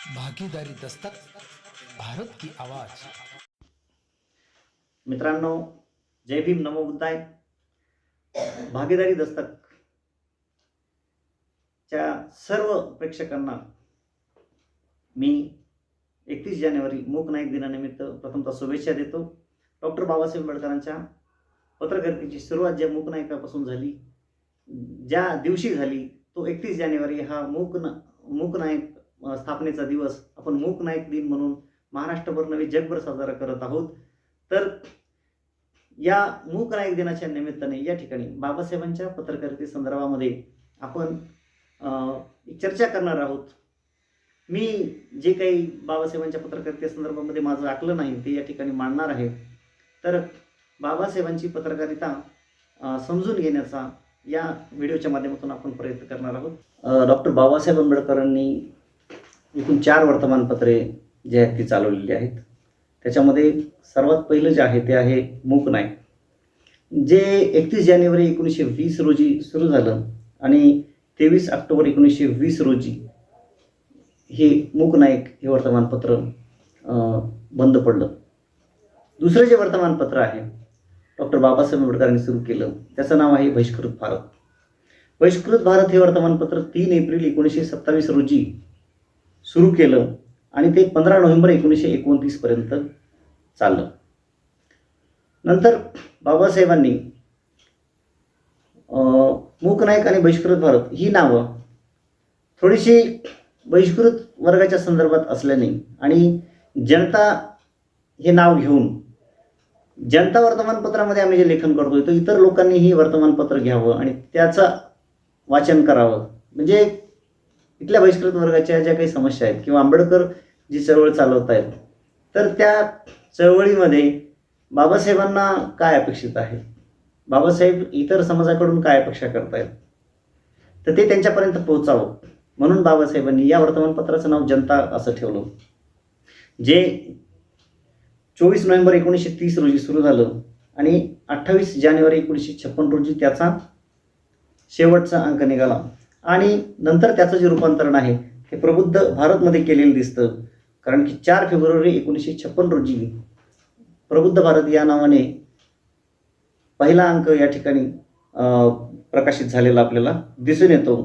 भागीदारी दस्तक, भारत की आवाज। मित्रांनो, जय भीम, नमो बुद्धाय. भागीदारी दस्तकच्या सर्व प्रेक्षकांना मी 31 जानेवारी मूक नायक दिनानिमित्त प्रथमतः शुभेच्छा देतो. डॉक्टर बाबासाहेब आंबेडकरांच्या पत्रकारितेची सुरुवात ज्या मूक नायकापासून झाली, ज्या दिवशी झाली, तो 31 जानेवारी हा मूक नायक स्थापनेचा दिवस आपण मूक नायक दिन म्हणून महाराष्ट्रभर नव्हे जगभर साजरा करत आहोत. तर या मूक नायक दिनाच्या निमित्ताने या ठिकाणी बाबासाहेबांच्या पत्रकारिते संदर्भामध्ये आपण चर्चा करणार आहोत. मी जे काही बाबासाहेबांच्या पत्रकारिते संदर्भामध्ये माझं आकलन आहे ते या ठिकाणी मांडणार आहे. तर बाबासाहेबांची पत्रकारिता समजून घेण्याचा या व्हिडिओच्या माध्यमातून आपण प्रयत्न करणार आहोत. डॉक्टर बाबासाहेब आंबेडकरांनी एकूण 4 वर्तमानपत्रे जे आहेत ती चालवलेली आहेत. त्याच्यामध्ये सर्वात पहिलं जे आहे ते आहे मूक नायक, जे 31 जानेवारी 1920 रोजी सुरू झालं आणि 23 ऑक्टोबर 1920 रोजी हे मूक नायक हे वर्तमानपत्र बंद पडलं. दुसरं जे वर्तमानपत्र आहे डॉक्टर बाबासाहेब आंबेडकरांनी सुरू केलं त्याचं नाव आहे बहिष्कृत भारत. बहिष्कृत भारत हे वर्तमानपत्र 3 एप्रिल 1927 रोजी सुरू केलं आणि ते 15 नोव्हेंबर 1929 पर्यंत चाललं. नंतर बाबासाहेबांनी मूक नायक आणि बहिष्कृत भारत ही नावं थोडीशी बहिष्कृत वर्गाच्या संदर्भात असल्याने आणि जनता हे नाव घेऊन जनता वर्तमानपत्रामध्ये आम्ही जे लेखन करतोय तर इतर लोकांनी ही वर्तमानपत्र घ्यावं आणि त्याचं वाचन करावं. म्हणजे इथल्या बहिष्कृत वर्गाच्या ज्या काही समस्या आहेत किंवा आंबेडकर जी चळवळ चालवत आहेत तर त्या चळवळीमध्ये बाबासाहेबांना काय अपेक्षित आहे, बाबासाहेब इतर समाजाकडून काय अपेक्षा करतायत, तर ते त्यांच्यापर्यंत पोहोचावं म्हणून बाबासाहेबांनी या वर्तमानपत्राचं नाव जनता असं ठेवलं, जे 24 नोव्हेंबर 1930 रोजी सुरू झालं आणि 28 जानेवारी 1956 रोजी त्याचा शेवटचा अंक निघाला. आणि नंतर त्याचं जे रूपांतरण आहे हे प्रबुद्ध भारतमध्ये केलेलं दिसतं, कारण की 4 फेब्रुवारी 1956 रोजी प्रबुद्ध भारत या नावाने पहिला अंक या ठिकाणी प्रकाशित झालेला आपल्याला दिसून येतो.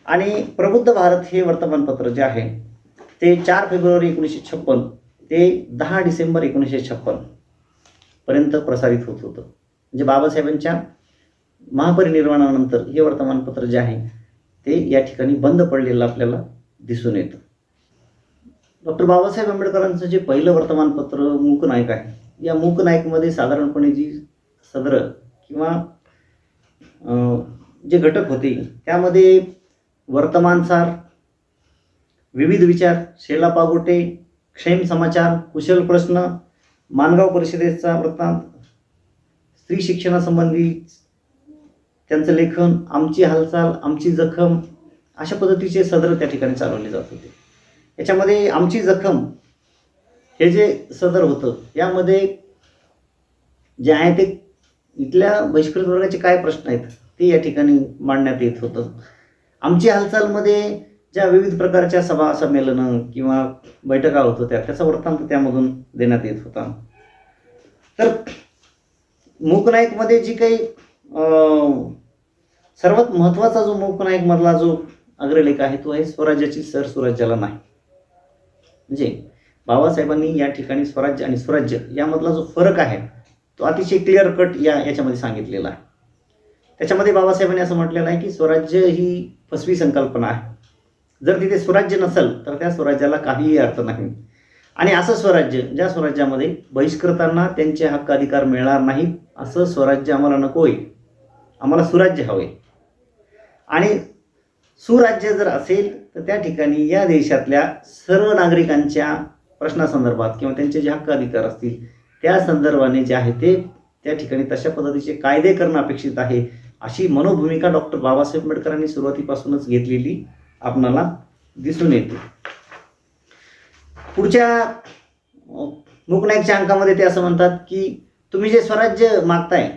आणि प्रबुद्ध भारत हे वर्तमानपत्र जे आहे ते 4 फेब्रुवारी 1956 ते 10 डिसेंबर 1956 पर्यंत प्रसारित होत होतं. म्हणजे बाबासाहेबांच्या महापरिनिर्वाणानंतर हे वर्तमानपत्र जे आहे ते या ठिकाणी बंद पडलेलं आपल्याला दिसून येतं. डॉक्टर बाबासाहेब आंबेडकरांचं जे पहिलं वर्तमानपत्र मूक नायक आहे, या मूक नायकमध्ये साधारणपणे जी सदर किंवा जे घटक होते त्यामध्ये वर्तमानसार, विविध विचार, शेला पागोटे, क्षेम समाचार, कुशल प्रश्न, माणगाव परिषदेचा वृत्तांत, स्त्री शिक्षणासंबंधी त्यांचं लेखन, आमची हालचाल, आमची जखम, अशा पद्धतीचे सदर त्या ठिकाणी चालवले जात होते. याच्यामध्ये आमची जखम हे जे सदर होतं यामध्ये जे आहे ते इथल्या बहिष्कृत वर्गाचे काय प्रश्न आहेत ते या ठिकाणी मांडण्यात येत होतं. आमची हालचालमध्ये ज्या विविध प्रकारच्या सभा संमेलनं किंवा बैठका होत होत्या त्याचा वृत्तांत त्यामधून देण्यात येत होता. तर मूक नायकमध्ये जी काही सर्वात महत्त्वाचा जो मूक नायक मधला जो अग्रलेख आहे तो आहे स्वराज्याची सर सुराज्याला नाही. म्हणजे बाबासाहेबांनी या ठिकाणी स्वराज्य आणि सुराज्य यामधला जो फरक आहे तो अतिशय क्लिअर कट याच्यामध्ये सांगितलेला आहे. त्याच्यामध्ये बाबासाहेबांनी असं म्हटलेलं आहे की स्वराज्य ही फसवी संकल्पना आहे. जर तिथे स्वराज्य नसेल तर त्या स्वराज्याला काहीही अर्थ नाही. आणि असं स्वराज्य ज्या स्वराज्यामध्ये बहिष्कृतांना त्यांचे हक्क अधिकार मिळणार नाहीत असं स्वराज्य आम्हाला नको आहे. आम्हाला सुराज्य हवं आहे. आणि सुराज्य जर असेल तर त्या ठिकाणी या देशातल्या सर्व नागरिकांच्या प्रश्नासंदर्भात किंवा त्यांचे जे हक्क अधिकार असतील त्या संदर्भाने जे आहे ते त्या ठिकाणी तशा पद्धतीचे कायदे करणं अपेक्षित आहे, अशी मनोभूमिका डॉक्टर बाबासाहेब आंबेडकरांनी सुरुवातीपासूनच घेतलेली आपणाला दिसून येते. पुढच्या मूक नायकच्या अंकामध्ये ते असं म्हणतात की तुम्ही जे स्वराज्य मागताय,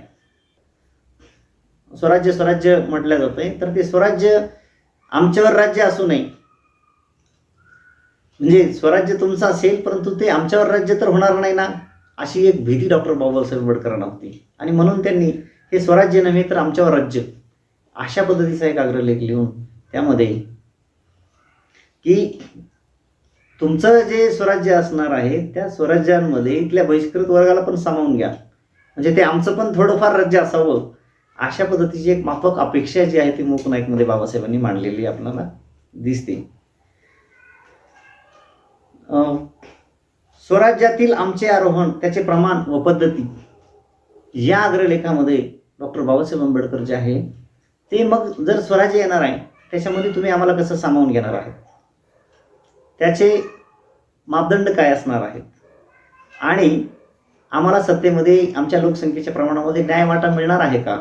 स्वराज्य म्हटलं जातंय, तर ते स्वराज्य आमच्यावर राज्य असू नये, म्हणजे स्वराज्य तुमचं असेल परंतु ते आमच्यावर राज्य तर होणार नाही ना, अशी एक भीती डॉक्टर बाबासाहेब आंबेडकरांना होती. आणि म्हणून त्यांनी हे स्वराज्य नव्हे तर आमच्यावर राज्य अशा पद्धतीचा एक अग्रलेख लिहून त्यामध्ये की तुमचं जे स्वराज्य असणार आहे त्या स्वराज्यांमध्ये इथल्या बहिष्कृत वर्गाला पण सामावून घ्या, म्हणजे ते आमचं पण थोडंफार राज्य असावं, अशा पद्धतीची एक माफक अपेक्षा जी आहे ती मूक नाईकमध्ये बाबासाहेबांनी मांडलेली आपल्याला दिसते. स्वराज्यातील आमचे आरोहण, त्याचे प्रमाण व पद्धती या अग्रलेखामध्ये डॉक्टर बाबासाहेब आंबेडकर जे आहे ते मग जर स्वराज्य येणार आहे त्याच्यामध्ये तुम्ही आम्हाला कसं सामावून घेणार आहात, त्याचे मापदंड काय असणार आहेत आणि आम्हाला सत्तेमध्ये आमच्या लोकसंख्येच्या प्रमाणामध्ये न्यायवाटा मिळणार आहे का,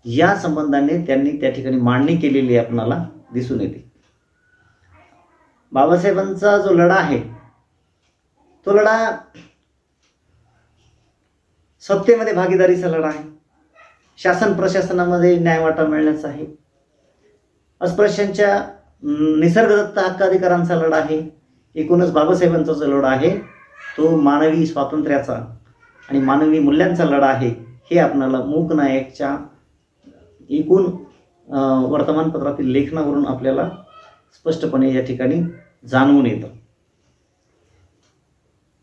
या संबंधाने त्यांनी त्या ठिकाणी मांडणी केलेली आपणाला दिसून येते. बाबासाहेबांचा जो लढा आहे तो लढा सत्तेमध्ये भागीदारीचा लढा आहे, शासन प्रशासनामध्ये न्यायवाटा मिळण्याचा आहे, अस्पृश्यांच्या निसर्गदत्त हक्काधिकारांचा लढा आहे. एकूणच बाबासाहेबांचा जो लढा आहे तो मानवी स्वातंत्र्याचा आणि मानवी मूल्यांचा लढा आहे, हे आपणाला मूक नायकच्या एकूण वर्तमानपत्रातील लेखनावरून आपल्याला स्पष्टपणे या ठिकाणी जाणवून येतं.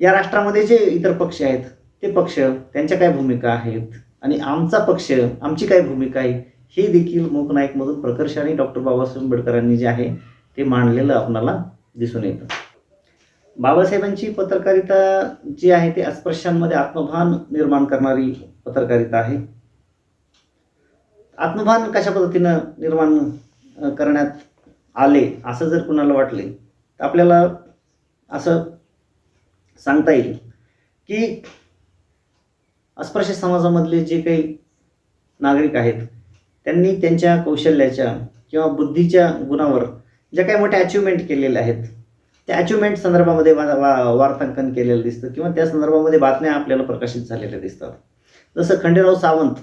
या राष्ट्रामध्ये जे इतर पक्ष आहेत ते पक्ष त्यांच्या काय भूमिका आहेत आणि आमचा पक्ष आमची काय भूमिका आहे हे देखील मूक नाईकमधून प्रकर्षाने डॉक्टर बाबासाहेब आंबेडकरांनी जे आहे ते मांडलेलं आपणाला दिसून येतं. बाबासाहेबांची पत्रकारिता जी आहे ती अस्पृश्यांमध्ये आत्मभान निर्माण करणारी पत्रकारिता आहे. आत्मभान कशा पद्धतीनं निर्माण करण्यात आले असं जर कुणाला वाटले तर आपल्याला असं सांगता येईल की अस्पृश्य समाजामधले जे काही नागरिक आहेत त्यांनी त्यांच्या कौशल्याच्या किंवा बुद्धीच्या गुणावर ज्या काही मोठ्या अचिव्हमेंट केलेल्या आहेत त्या अचिव्हमेंट संदर्भामध्ये वार्तांकन केलेलं दिसतं किंवा त्या संदर्भामध्ये बातम्या आपल्याला प्रकाशित झालेल्या दिसतात. जसं खंडेराव सावंत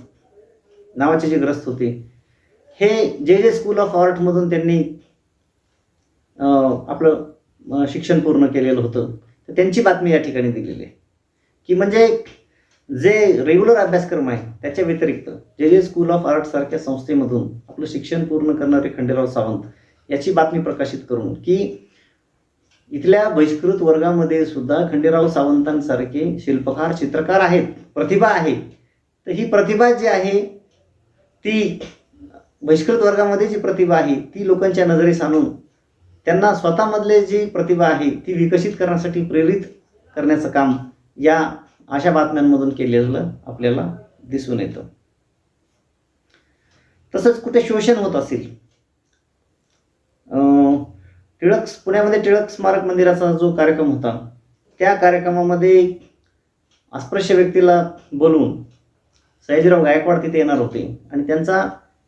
नावाचे जे ग्रस्त होते हे जे स्कूल ऑफ आर्टमधून त्यांनी आपलं शिक्षण पूर्ण केलेलं होतं तर त्यांची बातमी या ठिकाणी दिलेली आहे की म्हणजे जे रेग्युलर अभ्यासक्रम आहे त्याच्या व्यतिरिक्त जे स्कूल ऑफ आर्ट सारख्या संस्थेमधून आपलं शिक्षण पूर्ण करणारे खंडेराव सावंत याची बातमी प्रकाशित करून की इथल्या बहिष्कृत वर्गामध्ये सुद्धा खंडेराव सावंतांसारखे शिल्पकार चित्रकार आहेत, प्रतिभा आहे, तर ही प्रतिभा जी आहे ती बहिष्कृत वर्गामध्ये जी प्रतिभा आहे ती लोकांच्या नजरेस आणून त्यांना स्वतःमधले जी प्रतिभा आहे ती विकसित करण्यासाठी प्रेरित करण्याचं काम या अशा बातम्यांमधून केलेलं आपल्याला दिसून येतं. तसंच कुठे शोषण होत असेल, पुण्यामध्ये टिळक स्मारक मंदिराचा जो कार्यक्रम होता त्या कार्यक्रमामध्ये अस्पृश्य व्यक्तीला बोलवून सयाजीराव गायकवाड तिथे येणार होते आणि त्यांचा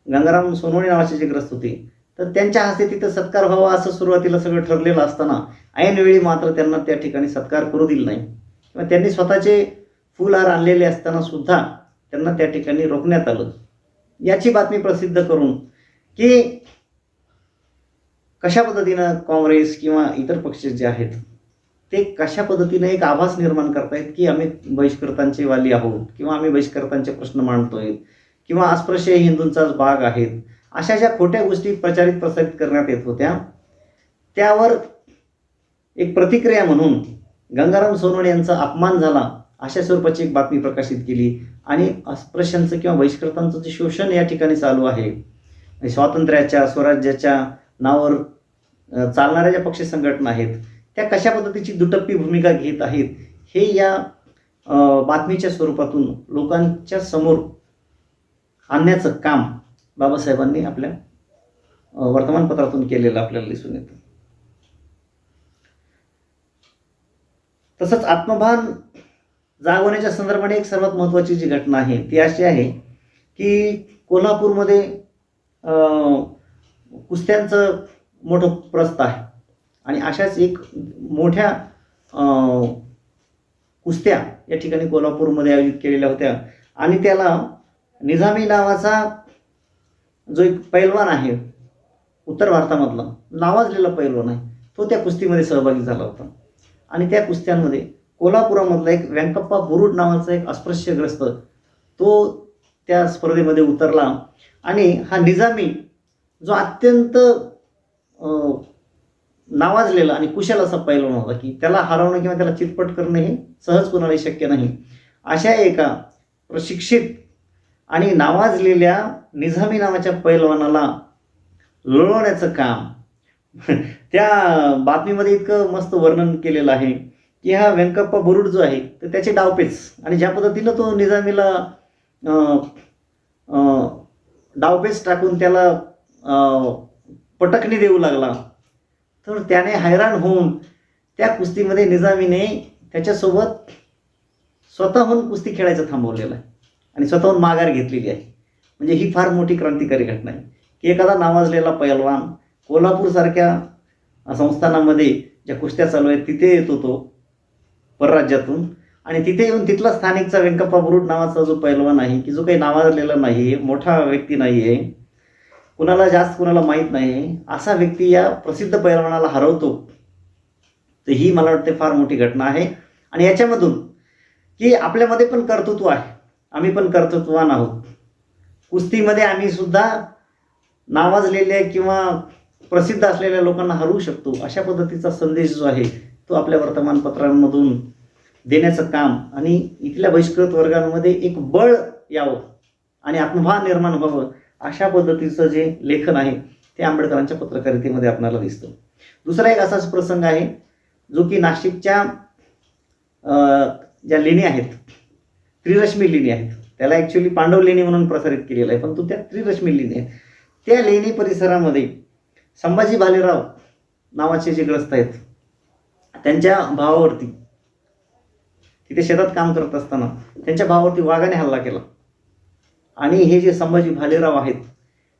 गंगाराम सोनवणे नावाचे जे ग्रस्त होते तर त्यांच्या हस्ते तिथं सत्कार व्हावा असं सुरुवातीला सगळं ठरलेलं असताना ऐनवेळी मात्र त्यांना त्या ठिकाणी सत्कार करू दिला नाही किंवा त्यांनी स्वतःचे फुलहार आणलेले असताना सुद्धा त्यांना त्या ठिकाणी रोखण्यात आलं. याची बातमी प्रसिद्ध करून की कशा पद्धतीनं काँग्रेस किंवा इतर पक्ष जे आहेत ते कशा पद्धतीने एक आभास निर्माण करतायत की आम्ही बहिष्कृतांचे वाली आहोत किंवा आम्ही बहिष्कृतांचे प्रश्न मांडतोय किंवा अस्पृश्य हिंदूंचाच भाग आहेत, अशा ज्या खोट्या गोष्टी प्रसारित करण्यात येत होत्या त्यावर एक प्रतिक्रिया म्हणून गंगाराम सोनवणे यांचा अपमान झाला अशा स्वरूपाची एक बातमी प्रकाशित केली आणि अस्पृश्यांचं किंवा बहिष्कृतांचं जे शोषण या ठिकाणी चालू आहे स्वातंत्र्याच्या स्वराज्याच्या नावावर चालणाऱ्या ज्या पक्ष संघटना आहेत त्या कशा पद्धतीची दुटप्पी भूमिका घेत आहेत हे या बातमीच्या स्वरूपातून लोकांच्या समोर आणण्याचं काम बाबासाहेबांनी आपल्या वर्तमानपत्रातून केलेलं आपल्याला दिसून येतं. तसंच आत्मभान जागवण्याच्या संदर्भाने एक सर्वात महत्त्वाची जी घटना आहे ती अशी आहे की कोल्हापूरमध्ये कुस्त्यांचं मोठं प्रस्थ आहे आणि अशाच एक मोठ्या कुस्त्या या ठिकाणी कोल्हापूरमध्ये आयोजित केलेल्या होत्या आणि त्याला निजामी नावाचा जो एक पैलवान आहे उत्तर भारतामधला नावाजलेला पैलवान आहे तो त्या कुस्तीमध्ये सहभागी झाला होता. आणि त्या कुस्त्यांमध्ये कोल्हापुरामधला एक व्यंकप्पा बुरुड नावाचा एक अस्पृश्यग्रस्त तो त्या स्पर्धेमध्ये उतरला. आणि हा निजामी जो अत्यंत नावाजलेला आणि कुशल असा पैलवान होता की त्याला हरवणं किंवा त्याला चितपट करणं हे सहज कोणालाही शक्य नाही, अशा एका प्रशिक्षित आणि नावाजलेल्या निजामी नावाच्या पैलवानाला लोळवण्याचं काम त्या बातमीमध्ये इतकं मस्त वर्णन केलेलं आहे की हा व्यंकप्पा बुरुड जो आहे तर त्याचे डावपेच आणि ज्या पद्धतीनं तो निजामीला डावपेच टाकून त्याला पटकणी देऊ लागला, तर त्याने हैराण होऊन त्या कुस्तीमध्ये निजामीने त्याच्यासोबत स्वतःहून कुस्ती खेळायचं थांबवलेलं आहे आणि स्वतःहून माघार घेतलेली आहे. म्हणजे ही फार मोठी क्रांतिकारी घटना आहे की एखादा नावाजलेला पैलवान कोल्हापूरसारख्या संस्थानामध्ये ज्या कुस्त्या चालू आहेत तिथे येतो तो परराज्यातून, आणि तिथे येऊन तिथला स्थानिकचा व्यंकप्पा बुरुड नावाचा जो पैलवान आहे की जो काही नावाजलेला नाही, मोठा व्यक्ती नाही आहे, कुणाला जास्त कुणाला माहीत नाही, असा व्यक्ती या प्रसिद्ध पैलवानाला हरवतो. तर ही मला वाटते फार मोठी घटना आहे. आणि याच्यामधून की आपल्यामध्ये पण कर्तृत्व आहे, आम्ही पण कर्तृत्ववान आहोत. कुस्तीमध्ये आम्ही सुद्धा नावाजलेल्या किंवा प्रसिद्ध असलेल्या लोकांना हरवू शकतो, अशा पद्धतीचा संदेश जो आहे तो आपल्या वर्तमानपत्रांमधून देण्याचं काम आणि इथल्या बहिष्कृत वर्गांमध्ये एक बळ यावं आणि आत्मभान निर्माण व्हावं, अशा पद्धतीचं जे लेखन आहे ते आंबेडकरांच्या पत्रकारितेमध्ये आपल्याला दिसतं. दुसरा एक असाच प्रसंग आहे जो की नाशिकच्या ज्या लेणी आहेत, त्रिरश्मी लेणी आहेत, त्याला ॲक्च्युली पांडव लेणी म्हणून प्रसारित केलेलं आहे, पण त्या त्रिरश्मी लेणी आहेत. त्या लेणी परिसरामध्ये संभाजी भालेराव नावाचे जे ग्रस्त आहेत त्यांच्या भावावरती, तिथे शेतात काम करत असताना त्यांच्या भावावरती वाघाने हल्ला केला. आणि हे जे संभाजी भालेराव आहेत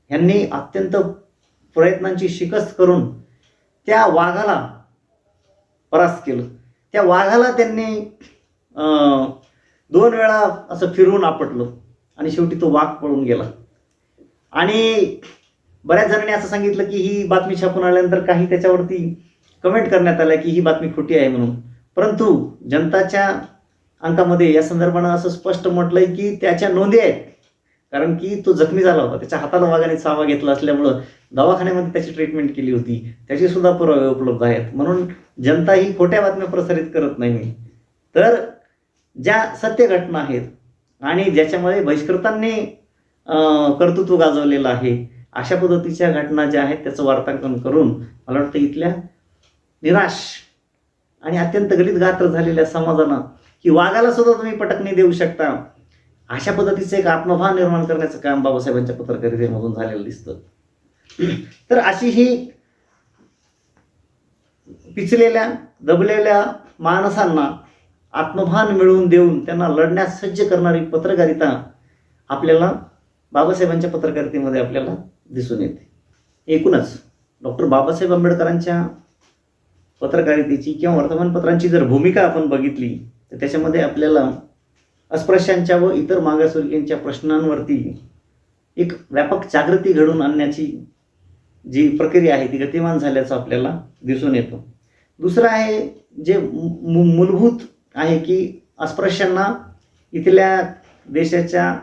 ह्यांनी अत्यंत प्रयत्नांची शिकस्त करून त्या वाघाला परास्त केलं. त्या वाघाला त्यांनी 2 वेळा असं फिरवून आपटलं आणि शेवटी तो वाघ पळून गेला. आणि बऱ्याच जणांनी असं सांगितलं की ही बातमी छापून आल्यानंतर काही त्याच्यावरती कमेंट करण्यात आल्या की ही बातमी खोटी आहे म्हणून, परंतु जनताच्या अंकामध्ये या संदर्भानं असं स्पष्ट म्हटलंय की त्याच्या नोंदी आहेत, कारण की तो जखमी झाला होता, त्याच्या हाताला वाघाने चावा घेतला असल्यामुळं दवाखान्यामध्ये त्याची ट्रीटमेंट केली होती, त्याची सुद्धा पुरावे उपलब्ध आहेत. म्हणून जनता ही खोट्या बातम्या प्रसारित करत नाही, तर ज्या सत्य घटना आहेत आणि ज्याच्यामध्ये बहिष्कृतांनी कर्तृत्व गाजवलेलं आहे अशा पद्धतीच्या घटना ज्या आहेत त्याचं वार्तांकन करून मला वाटतं इथल्या निराश आणि अत्यंत गलित गात्र झालेल्या समाजाला की वाघाला सुद्धा तुम्ही पटकणी देऊ शकता, अशा पद्धतीचं एक आत्मभान निर्माण करण्याचं काम बाबासाहेबांच्या पत्रकारितेमधून झालेलं दिसतं. तर अशी ही पिचलेल्या दबलेल्या माणसांना आत्मभान मिळवून देऊन त्यांना लढण्यास सज्ज करणारी पत्रकारिता आपल्याला बाबासाहेबांच्या पत्रकारितेमध्ये आपल्याला दिसून येते. एकूणच डॉक्टर बाबासाहेब आंबेडकरांच्या पत्रकारितेची किंवा वर्तमानपत्रांची जर भूमिका आपण बघितली तर त्याच्यामध्ये आपल्याला अस्पृश्यांच्या व इतर मागासवर्गीयांच्या प्रश्नांवरती एक व्यापक जागृती घडवून आणण्याची जी प्रक्रिया आहे ती गतिमान झाल्याचं आपल्याला दिसून येतं. दुसरं आहे जे मूलभूत आहे की अस्पृश्यांना इथल्या देशाच्या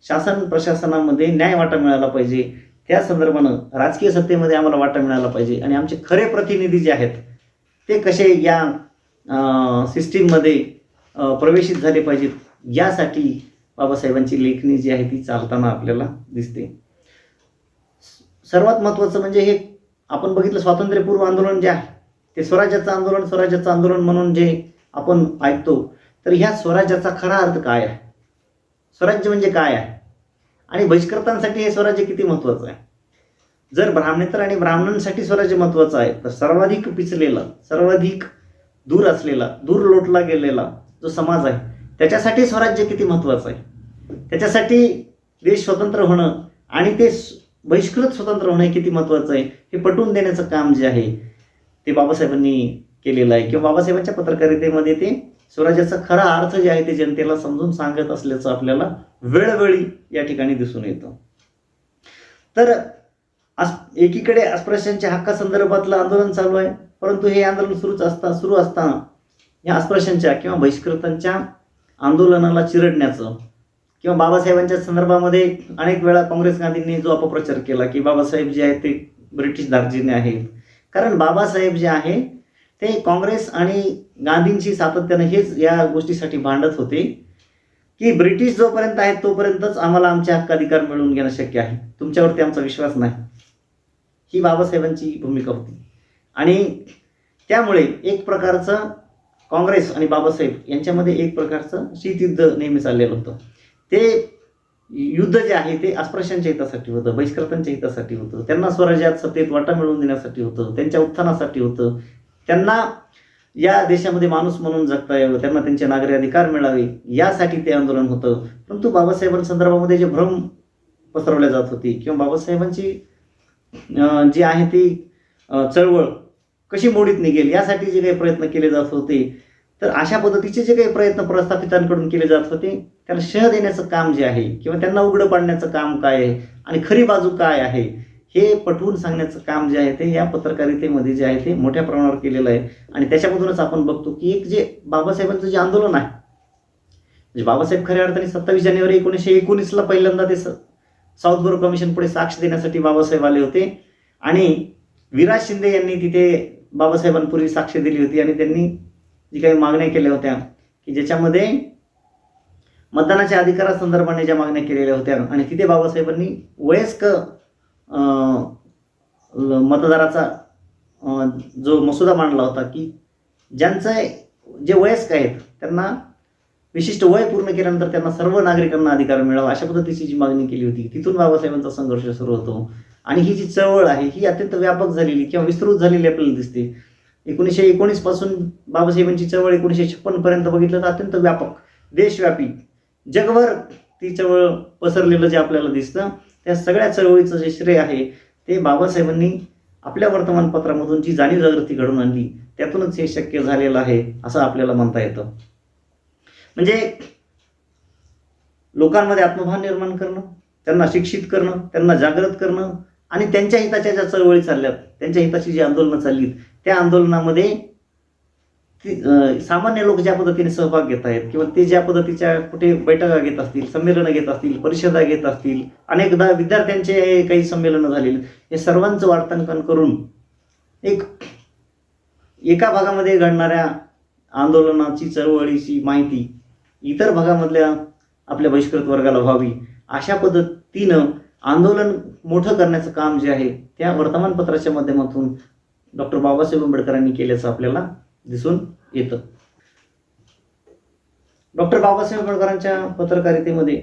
शासन प्रशासनामध्ये न्याय वाटा मिळाला पाहिजे, त्या संदर्भानं राजकीय सत्तेमध्ये आम्हाला वाटा मिळाला पाहिजे आणि आमचे खरे प्रतिनिधी जे आहेत ते कसे या सिस्टीममध्ये प्रवेशित झाले पाहिजेत, यासाठी बाबासाहेबांची लेखणी जी आहे ती चालताना आपल्याला दिसते. सर्वात महत्त्वाचं म्हणजे हे आपण बघितलं स्वातंत्र्यपूर्व आंदोलन जे आहे ते स्वराज्याचं आंदोलन म्हणून जे आपण ऐकतो, तर ह्या स्वराज्याचा खरा अर्थ काय आहे, स्वराज्य म्हणजे काय आहे आणि बहिष्कृतांसाठी हे स्वराज्य किती महत्त्वाचं आहे. जर ब्राह्मणेतर आणि ब्राह्मणांसाठी स्वराज्य महत्त्वाचं आहे तर सर्वाधिक पिचलेला, सर्वाधिक दूर असलेला, दूर लोटला गेलेला जो समाज आहे त्याच्यासाठी स्वराज्य किती महत्त्वाचं आहे, त्याच्यासाठी देश स्वतंत्र होणं आणि ते बहिष्कृत स्वतंत्र होणं किती महत्त्वाचं आहे हे पटवून देण्याचं काम जे आहे ते बाबासाहेबांनी केलेलं आहे किंवा बाबासाहेबांच्या पत्रकारितेमध्ये ते स्वराज्याचा खरा अर्थ जे आहे ते जनतेला समजून सांगत असल्याचं आपल्याला वेळोवेळी या ठिकाणी दिसून येतं. तर एकीकडे अस्पृश्यांच्या हक्कासंदर्भातलं आंदोलन चालू आहे परंतु हे आंदोलन सुरू असताना या अस्पृश्यांच्या किंवा बहिष्कृतांच्या आंदोलनाला चिरडण्याचं किंवा बाबासाहेबांच्या संदर्भामध्ये अनेक वेळा काँग्रेस गांधींनी जो अपप्रचार केला की बाबासाहेब जे आहेत ते ब्रिटिश दार्जिने आहेत, कारण बाबासाहेब जे आहे ते काँग्रेस आणि गांधींशी सातत्याने हेच या गोष्टीसाठी भांडत होते की ब्रिटिश जोपर्यंत आहेत तोपर्यंतच आम्हाला आमचे हक्क अधिकार मिळवून घेणं शक्य आहे, तुमच्यावरती आमचा विश्वास नाही, ही बाबासाहेबांची भूमिका होती. आणि त्यामुळे एक प्रकारचं काँग्रेस आणि बाबासाहेब यांच्यामध्ये एक प्रकारचं शीतयुद्ध नेहमी चाललेलं होतं. ते युद्ध जे आहे ते अस्पृश्यांच्या हितासाठी होतं, बहिष्कृतांच्या हितासाठी होतं, त्यांना स्वराज्यात सत्तेत वाटा मिळवून देण्यासाठी होतं, त्यांच्या उत्थानासाठी होतं, त्यांना या देशामध्ये माणूस म्हणून जगता यावं, त्यांना त्यांचे नागरी अधिकार मिळावे यासाठी ते आंदोलन होतं. परंतु बाबासाहेबांसंदर्भामध्ये जे भ्रम पसरवले जात होते किंवा बाबासाहेबांची जी आहे ती चळवळ कशी मोडीत निघेल यासाठी जे काही प्रयत्न केले जात होते, तर अशा पद्धतीचे जे काही प्रयत्न प्रस्थापितांकडून केले जात होते त्याला शह देण्याचं काम जे आहे किंवा त्यांना उघडं पाडण्याचं काम काय आहे आणि खरी बाजू काय आहे हे पटवून सांगण्याचं काम जे आहे ते या पत्रकारितेमध्ये जे आहे ते मोठ्या प्रमाणावर केलेलं आहे. आणि त्याच्यामधूनच आपण बघतो की एक जे बाबासाहेबांचं जे आंदोलन आहे, म्हणजे बाबासाहेब खऱ्या अर्थाने 27 जानेवारी 1919ला पहिल्यांदा ते साऊथ बोरो कमिशन पुढे साक्ष देण्यासाठी बाबासाहेब आले होते आणि विराज शिंदे यांनी तिथे बाबासाहेबांपूर्वी साक्ष दिली होती आणि त्यांनी जी काही मागण्या केल्या होत्या की ज्याच्यामध्ये मतदानाच्या अधिकारासंदर्भाने ज्या मागण्या केलेल्या होत्या आणि तिथे बाबासाहेबांनी वयस्क मतदाराचा जो मसुदा मांडला होता की ज्यांचं जे वयस्क आहेत त्यांना विशिष्ट वय पूर्ण केल्यानंतर त्यांना सर्व नागरिकांना अधिकार मिळावा अशा पद्धतीची जी मागणी केली होती, तिथून बाबासाहेबांचा संघर्ष सुरू होतो. आणि ही जी चळवळ आहे ही अत्यंत व्यापक झालेली किंवा विस्तृत झालेली आपल्याला दिसते. 1919 पासून बाबासाहेबांची चळवळ 1956 पर्यंत बघितलं तर अत्यंत व्यापक, देशव्यापी, जगभर ती चळवळ पसरलेलं जे आपल्याला दिसतं, त्या सगळ्या चळवळीचं जे श्रेय आहे ते बाबासाहेबांनी आपल्या वर्तमानपत्रामधून जी जाणीव जागृती घडवून आणली त्यातूनच हे शक्य झालेलं आहे असं आपल्याला म्हणता येतं. म्हणजे लोकांमध्ये आत्मभान निर्माण करणं, त्यांना शिक्षित करणं, त्यांना जागृत करणं आणि त्यांच्या हिताच्या ज्या चळवळी चालल्यात, त्यांच्या हिताची जी आंदोलनं चाललीत त्या आंदोलनामध्ये सामान्य लोक ज्या पद्धतीने सहभाग घेत आहेत किंवा ते ज्या पद्धतीच्या कुठे बैठका घेत असतील, संमेलनं घेत असतील, परिषदा घेत असतील, अनेकदा विद्यार्थ्यांचे काही संमेलनं झालेली, हे सर्वांचं वार्तांकन करून एका भागामध्ये घडणाऱ्या आंदोलनाची चळवळीची माहिती इतर भागामधल्या आपल्या बहिष्कृत वर्गाला व्हावी अशा पद्धतीनं आंदोलन मोठं करण्याचं काम जे आहे त्या वर्तमानपत्राच्या माध्यमातून डॉक्टर बाबासाहेब आंबेडकरांनी केल्याचं आपल्याला दिसून येतं. डॉक्टर बाबासाहेब आंबेडकरांच्या पत्रकारितेमध्ये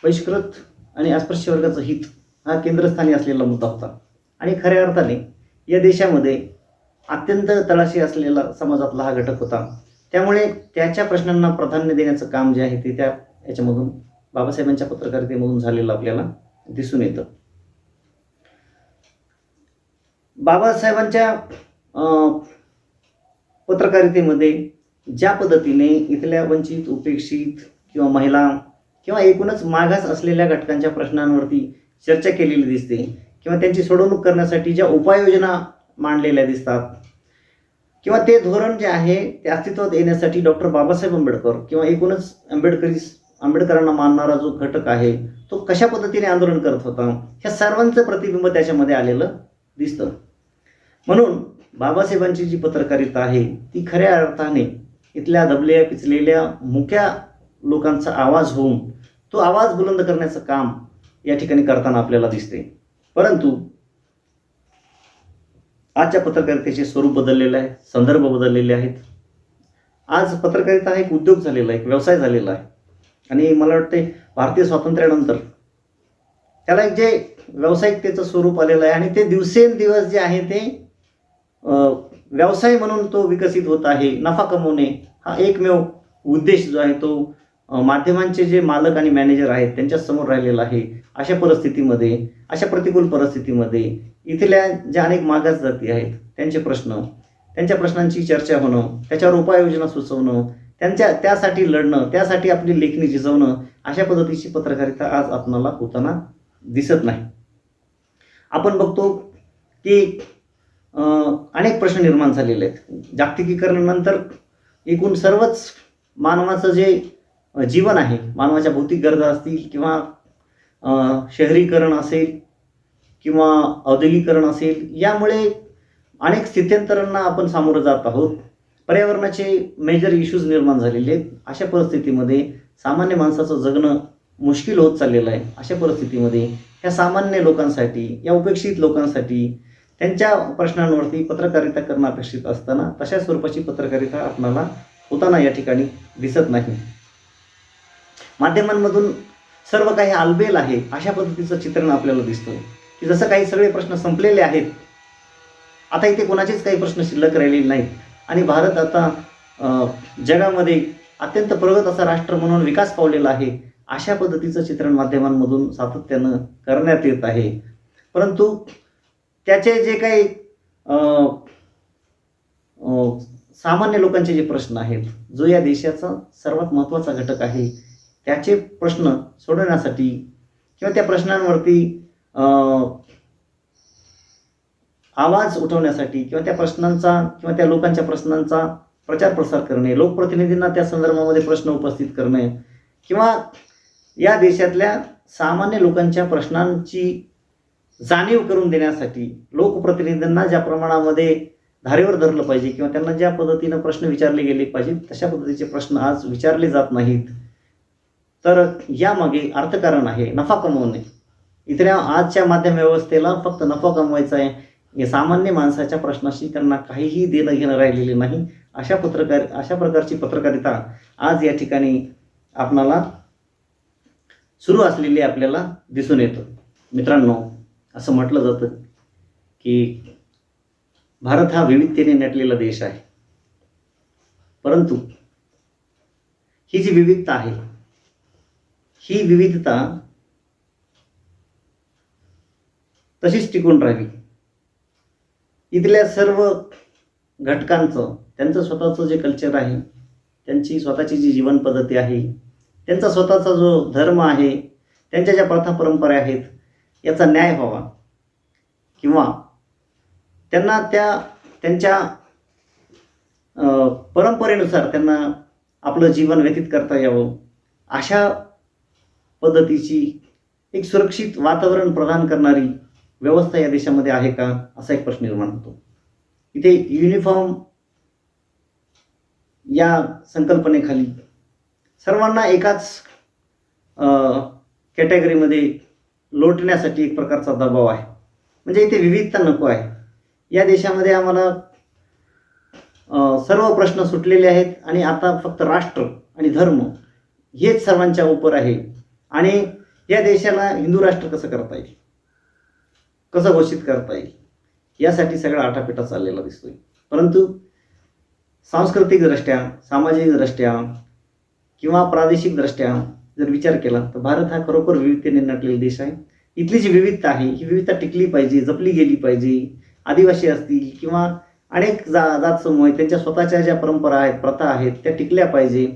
बहिष्कृत आणि अस्पृश्य वर्गाचं हित हा केंद्रस्थानी असलेला मुद्दा होता आणि खऱ्या अर्थाने या देशामध्ये अत्यंत तळाशी असलेला समाजातला हा घटक होता. त्यामुळे त्याच्या प्रश्नांना प्राधान्य देण्याचं काम जे आहे ते त्या याच्यामधून बाबासाहेबांच्या पत्रकारितेमधून झालेलं आपल्याला दिसून येतं. बाबासाहेबांच्या पत्रकारितेमध्ये ज्या पद्धतीने इथल्या वंचित, उपेक्षित किंवा महिला किंवा एकूणच मागास असलेल्या घटकांच्या प्रश्नांवरती चर्चा केलेली दिसते किंवा त्यांची सोडवणूक करण्यासाठी ज्या उपाययोजना मांडलेल्या दिसतात किंवा ते धोरण जे आहे ते अस्तित्वात येण्यासाठी डॉक्टर बाबासाहेब आंबेडकर किंवा एकूणच आंबेडकरांना मानणारा जो घटक आहे तो कशा पद्धतीने आंदोलन करत होता ह्या सर्वांचं प्रतिबिंब त्याच्यामध्ये आलेलं दिसतं. म्हणून बाबासाहेबांची जी पत्रकारिता आहे ती खऱ्या अर्थाने इथल्या दबलेल्या पिचलेल्या मुक्या लोकांचा आवाज होऊन तो आवाज बुलंद करण्याचं काम या ठिकाणी करताना आपल्याला दिसते. परंतु आजच्या पत्रकारितेचे स्वरूप बदललेलं आहे, संदर्भ बदललेले आहेत. आज पत्रकारिता हा एक उद्योग झालेला आहे, एक व्यवसाय झालेला आहे आणि मला वाटते भारतीय स्वातंत्र्यानंतर त्याला एक जे व्यावसायिकतेचं स्वरूप आलेलं आहे आणि ते दिवसेंदिवस जे आहे ते व्यवसाय म्हणून तो विकसित होत आहे. नफा कमवणे हा एकमेव उद्देश जो आहे तो माध्यमांचे जे मालक आणि मॅनेजर आहेत त्यांच्या समोर राहिलेला आहे. अशा परिस्थितीमध्ये, अशा प्रतिकूल परिस्थितीमध्ये इथल्या ज्या अनेक मागास जाती आहेत त्यांचे प्रश्न, त्यांच्या प्रश्नांची चर्चा होणं, त्याच्यावर उपाययोजना सुचवणं, त्यासाठी लढणं, त्यासाठी आपली लेखणी झिजवणं अशा पद्धतीची पत्रकारिता आज आपणाला होताना दिसत नाही. आपण बघतो की अनेक प्रश्न निर्माण झालेले आहेत. जागतिकीकरणानंतर एकूण सर्वच मानवाचं जे जीवन आहे, मानवाच्या भौतिक गरजा असतील किंवा शहरीकरण असेल किंवा औद्योगिकरण असेल, यामुळे अनेक स्थित्यंतरांना आपण सामोरं जात आहोत. पर्यावरणाचे मेजर इश्यूज निर्माण झालेले आहेत. अशा परिस्थितीमध्ये सामान्य माणसाचं जगणं मुश्किल होत चाललेलं आहे. अशा परिस्थितीमध्ये ह्या सामान्य लोकांसाठी, या उपेक्षित लोकांसाठी त्यांच्या प्रश्नांवरती पत्रकारिता करणं अपेक्षित असताना तशा स्वरूपाची पत्रकारिता आपणाला होताना या ठिकाणी दिसत नाही. माध्यमांमधून सर्व काही आलबेल आहे अशा पद्धतीचं चित्रण आपल्याला दिसतं की जसं काही सगळे प्रश्न संपलेले आहेत, आता इथे कोणाचेच काही प्रश्न शिल्लक राहिलेले नाहीत आणि भारत आता जगामध्ये अत्यंत प्रगत असा राष्ट्र म्हणून विकास पावलेला आहे, अशा पद्धतीचं चित्रण माध्यमांमधून सातत्यानं करण्यात येत आहे. परंतु त्याचे जे काही सामान्य लोकांचे जे प्रश्न आहेत, जो या देशाचा सर्वात महत्त्वाचा घटक आहे, त्याचे प्रश्न सोडवण्यासाठी किंवा त्या प्रश्नांवरती आवाज उठवण्यासाठी किंवा त्या प्रश्नांचा किंवा त्या लोकांच्या प्रश्नांचा प्रचार प्रसार करणे, लोकप्रतिनिधींना त्या संदर्भामध्ये प्रश्न उपस्थित करणे किंवा या देशातल्या सामान्य लोकांच्या प्रश्नांची जाणीव करून देण्यासाठी लोकप्रतिनिधींना ज्या प्रमाणामध्ये धारेवर धरलं पाहिजे किंवा त्यांना ज्या पद्धतीनं प्रश्न विचारले गेले पाहिजेत तशा पद्धतीचे प्रश्न आज विचारले जात नाहीत. तर यामागे अर्थकारण आहे, नफा कमवणे. इथल्या आजच्या माध्यम व्यवस्थेला फक्त नफा कमवायचा आहे. या सामान्य माणसाच्या प्रश्नाशी त्यांना काहीही देणं घेणं राहिलेले नाही. अशा प्रकारची पत्रकारिता आज या ठिकाणी आपणाला सुरू असलेली आपल्याला दिसून येतं. मित्रांनो, असं म्हटलं जातं की भारत हा विविधतेने नटलेला देश आहे, परंतु ही जी विविधता आहे, ही विविधता तशीच टिकून राहावी. इथल्या सर्व घटकांचं त्यांचं स्वतःचं जे कल्चर आहे, त्यांची स्वतःची जी जीवन पद्धती आहे, त्यांचा स्वतःचा जो धर्म आहे, त्यांच्या ज्या प्रथा परंपरा आहेत, याचा न्याय व्हावा किंवा त्यांना त्यांच्या परंपरेनुसार त्यांना आपलं जीवन व्यतीत करता यावं, अशा पद्धतीची एक सुरक्षित वातावरण प्रदान करणारी व्यवस्था या देशामध्ये आहे का, असा एक प्रश्न निर्माण होतो. इथे युनिफॉर्म या संकल्पनेखाली सर्वांना एकाच कॅटेगरीमध्ये लोटण्यासाठी एक प्रकारचा दबाव आहे. म्हणजे इथे विविधता नको आहे. या देशामध्ये आम्हाला सर्व प्रश्न सुटलेले आहेत आणि आता फक्त राष्ट्र आणि धर्म हेच सर्वांच्या उपर आहे. आणि या देशाला हिंदू राष्ट्र कसं करता येईल, कसं घोषित करता येईल, यासाठी सगळा आटापिटा चाललेला दिसतोय. परंतु सांस्कृतिकदृष्ट्या, सामाजिकदृष्ट्या किंवा प्रादेशिकदृष्ट्या जर विचार केला तर भारत हा खरोखर विविधतेने नटलेला देश आहे. इथली जी विविधता आहे, ही विविधता टिकली पाहिजे, जपली गेली पाहिजे. आदिवासी असतील किंवा अनेक जात समूह आहेत, त्यांच्या स्वतःच्या ज्या परंपरा आहेत, प्रथा आहेत, त्या टिकल्या पाहिजे.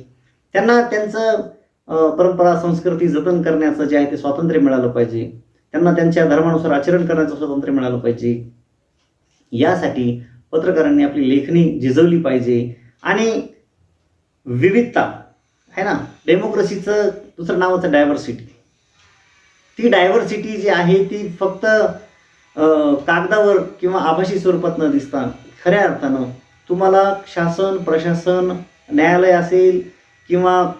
त्यांना त्यांचं परंपरा संस्कृती जतन करण्याचं जे आहे ते स्वातंत्र्य मिळालं पाहिजे. त्यांना त्यांच्या धर्मानुसार आचरण करण्याचं स्वातंत्र्य मिळालं पाहिजे. यासाठी पत्रकारांनी आपली लेखणी झिजवली पाहिजे. आणि विविधता आहे ना, डेमोक्रेसीचं दुसरं नावच डायव्हर्सिटी. ती डायव्हर्सिटी जी आहे ती फक्त कागदावर किंवा आभासी स्वरूपात न दिसता खऱ्या अर्थानं तुम्हाला शासन, प्रशासन, न्यायालय असेल किंवा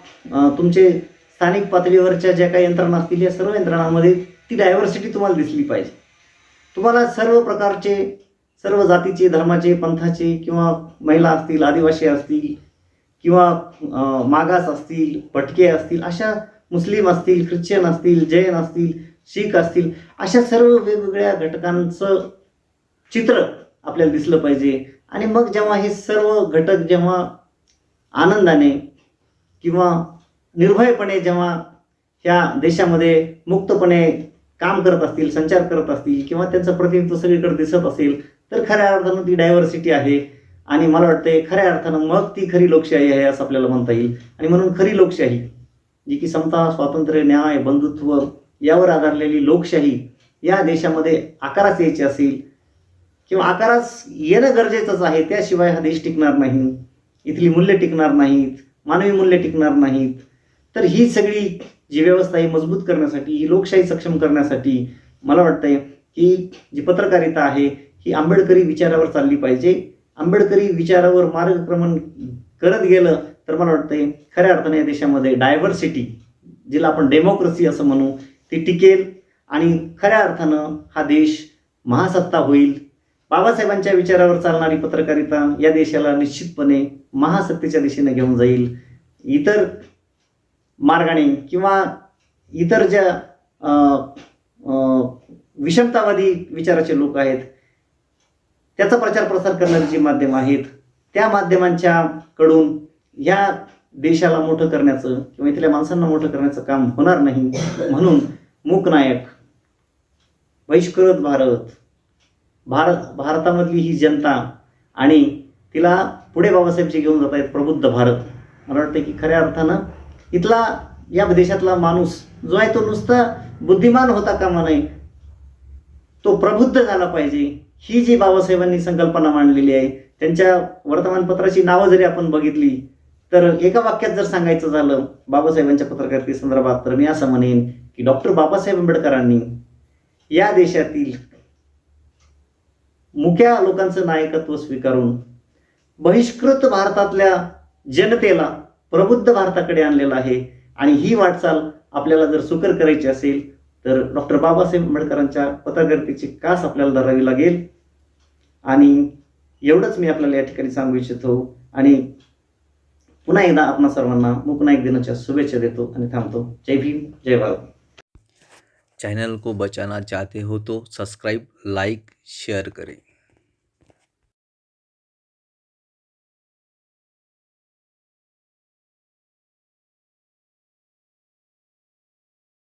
तुमचे स्थानिक पातळीवरच्या ज्या काही यंत्रणा असतील, या सर्व यंत्रणांमध्ये ती डायव्हर्सिटी तुम्हाला दिसली पाहिजे. तुम्हाला सर्व प्रकारचे, सर्व जातीचे, धर्माचे, पंथाचे किंवा महिला असतील, आदिवासी असतील किंवा मागास असतील, भटके असतील, अशा मुस्लिम असतील, ख्रिश्चन असतील, जैन असतील, शीख असतील, अशा सर्व वेगवेगळ्या घटकांचं चित्र आपल्याला दिसलं पाहिजे. आणि मग जेव्हा हे सर्व घटक जेव्हा आनंदाने किंवा निर्भयपणे जेव्हा ह्या देशामध्ये मुक्तपणे काम करत असतील, संचार करत असतील किंवा त्यांचं प्रतिनिधित्व सगळीकडे दिसत असेल, तर खऱ्या अर्थानं ती डायव्हर्सिटी आहे. आणि मला वाटते खऱ्या अर्थानं मग ती खरी लोकशाही आहे असं आपल्याला म्हणता येईल. आणि म्हणून खरी लोकशाही, जी की समता, स्वातंत्र्य, न्याय, बंधुत्व यावर आधारलेली लोकशाही या देशामध्ये आकारास यायची असेल किंवा आकारास येणं गरजेचंच आहे, त्याशिवाय हा देश टिकणार नाही, इथली मूल्य टिकणार नाहीत, मानवी मूल्य टिकणार नाहीत. तर ही सगळी जी व्यवस्था ही मजबूत करण्यासाठी, ही लोकशाही सक्षम करण्यासाठी मला वाटतंय की जी पत्रकारिता आहे ही आंबेडकरी विचारावर चालली पाहिजे. आंबेडकरी विचारावर मार्गक्रमण करत गेलं तर मला वाटतंय खऱ्या अर्थाने या देशामध्ये डायव्हर्सिटी, जिला आपण डेमोक्रेसी असं म्हणू, ती टिकेल आणि खऱ्या अर्थानं हा देश महासत्ता होईल. बाबासाहेबांच्या विचारावर चालणारी पत्रकारिता या देशाला निश्चितपणे महासत्तेच्या दिशेने घेऊन जाईल. इतर मार्गाने किंवा इतर ज्या विषमतावादी विचाराचे लोक आहेत त्याचा प्रचार प्रसार करणारी जी माध्यमं आहेत त्या माध्यमांच्या कडून ह्या देशाला मोठं करण्याचं किंवा इथल्या माणसांना मोठं करण्याचं काम होणार नाही. म्हणून मूकनायक, बहिष्कृत भारतामधली ही जनता आणि तिला पुढे बाबासाहेब जे घेऊन जात आहेत प्रबुद्ध भारत, मला वाटतं की खऱ्या अर्थानं इथला या देशातला माणूस जो आहे तो नुसता बुद्धिमान होता कामा नये, तो प्रबुद्ध झाला पाहिजे. ही जी बाबासाहेबांनी संकल्पना मांडलेली आहे, त्यांच्या वर्तमानपत्राची नावं जरी आपण बघितली तर एका वाक्यात जर सांगायचं झालं बाबासाहेबांच्या पत्रकारितेसंदर्भात तर मी असं म्हणेन की डॉक्टर बाबासाहेब आंबेडकरांनी या देशातील मुक्या लोकांचं नायकत्व स्वीकारून बहिष्कृत भारतातल्या जनतेला प्रबुद्ध भारताकडे आणलेलं आहे. आणि ही वाटचाल आपल्याला जर सुकर करायची असेल तर डॉक्टर बाबासाहेब आंबेडकरांच्या पत्रकारितेची कास आपल्याला धरावी लागेल. आणि एवढंच मी आपल्याला या ठिकाणी सांगू इच्छितो आणि पुन्हा एकदा आपणा सर्वांना मूकनायक दिनाच्या शुभेच्छा देतो आणि थांबतो. जय भीम, जय भारत. चैनल को बचाना चाहते हो तो सब्सक्राइब, लाइक, शेयर करें.